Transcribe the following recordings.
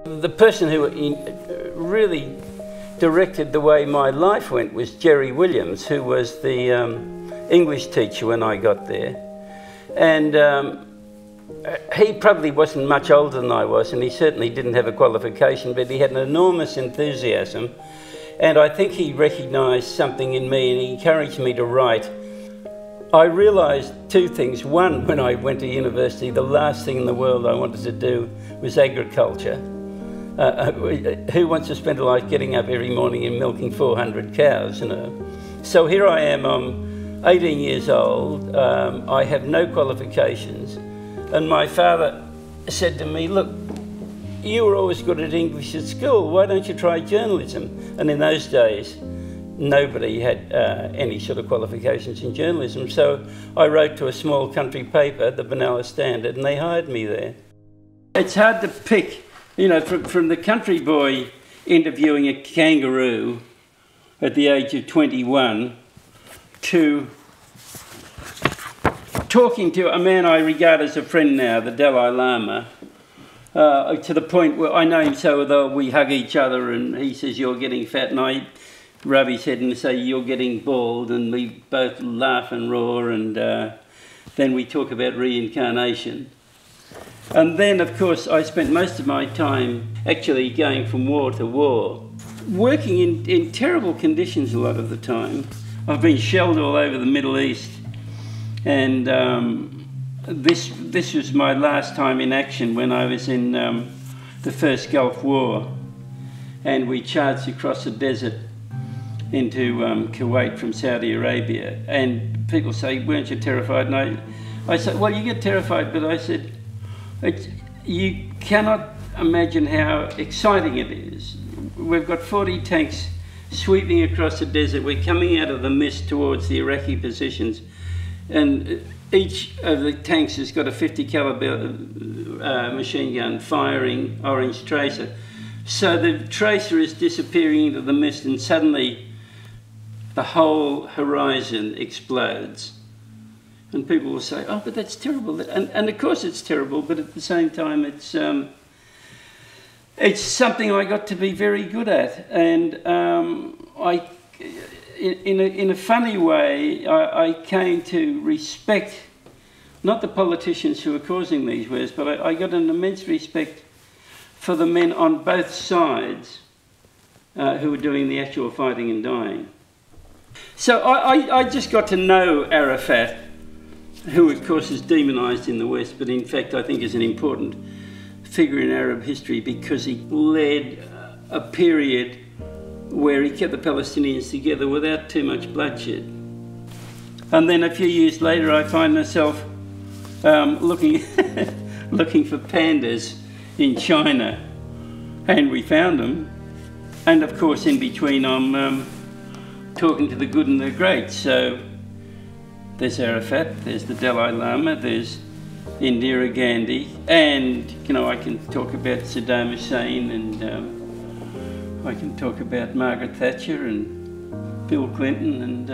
The person who really directed the way my life went was Jerry Williams, who was the English teacher when I got there. And he probably wasn't much older than I was, and he certainly didn't have a qualification, but he had an enormous enthusiasm. And I think he recognised something in me and he encouraged me to write. I realised two things. One, when I went to university, the last thing in the world I wanted to do was agriculture. Who wants to spend a life getting up every morning and milking 400 cows, you know? So here I am, I'm 18 years old, I have no qualifications, and my father said to me, look, you were always good at English at school, why don't you try journalism? And in those days, nobody had any sort of qualifications in journalism, so I wrote to a small country paper, the Benalla Standard, and they hired me there. It's hard to pick, you know, from the country boy interviewing a kangaroo at the age of 21 to talking to a man I regard as a friend now, the Dalai Lama, to the point where I know him so well, we hug each other and he says, you're getting fat, and I rub his head and say, you're getting bald, and we both laugh and roar, and then we talk about reincarnation. And then, of course, I spent most of my time actually going from war to war, working in terrible conditions a lot of the time. I've been shelled all over the Middle East, and this was my last time in action when I was in the first Gulf War, and we charged across the desert into Kuwait from Saudi Arabia, and people say, weren't you terrified? And I said, well, you get terrified, but I said, you cannot imagine how exciting it is. We've got 40 tanks sweeping across the desert. We're coming out of the mist towards the Iraqi positions, and each of the tanks has got a 50 caliber machine gun firing orange tracer. So the tracer is disappearing into the mist, and suddenly the whole horizon explodes. And people will say, oh, but that's terrible. And of course it's terrible, but at the same time it's something I got to be very good at. And in a funny way, I came to respect, not the politicians who are causing these wars, but I got an immense respect for the men on both sides who were doing the actual fighting and dying. So I just got to know Arafat, who of course is demonised in the West, but in fact I think is an important figure in Arab history because he led a period where he kept the Palestinians together without too much bloodshed. And then a few years later I find myself looking for pandas in China, and we found them. And of course in between I'm talking to the good and the great. So there's Arafat, there's the Dalai Lama, there's Indira Gandhi, and you know, I can talk about Saddam Hussein, and I can talk about Margaret Thatcher and Bill Clinton, and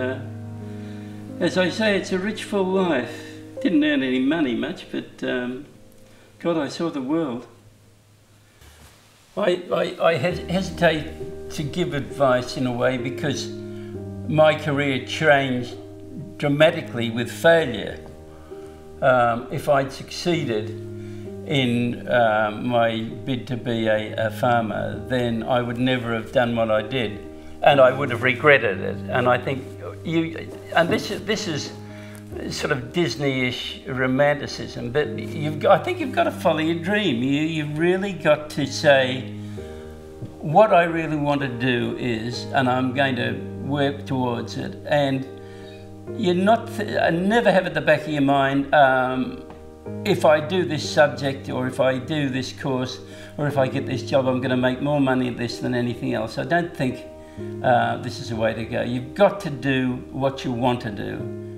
as I say, it's a rich, full life. Didn't earn any money much, but God, I saw the world. I hesitate to give advice in a way because my career changed dramatically with failure. If I'd succeeded in my bid to be a farmer, then I would never have done what I did, and I would have regretted it. And I think this is sort of Disney-ish romanticism, but I think you've got to follow your dream. You've really got to say, what I really want to do is, and I'm going to work towards it, and you're not, never have at the back of your mind, if I do this subject, or if I do this course, or if I get this job, I'm going to make more money at this than anything else. I don't think this is the way to go. You've got to do what you want to do.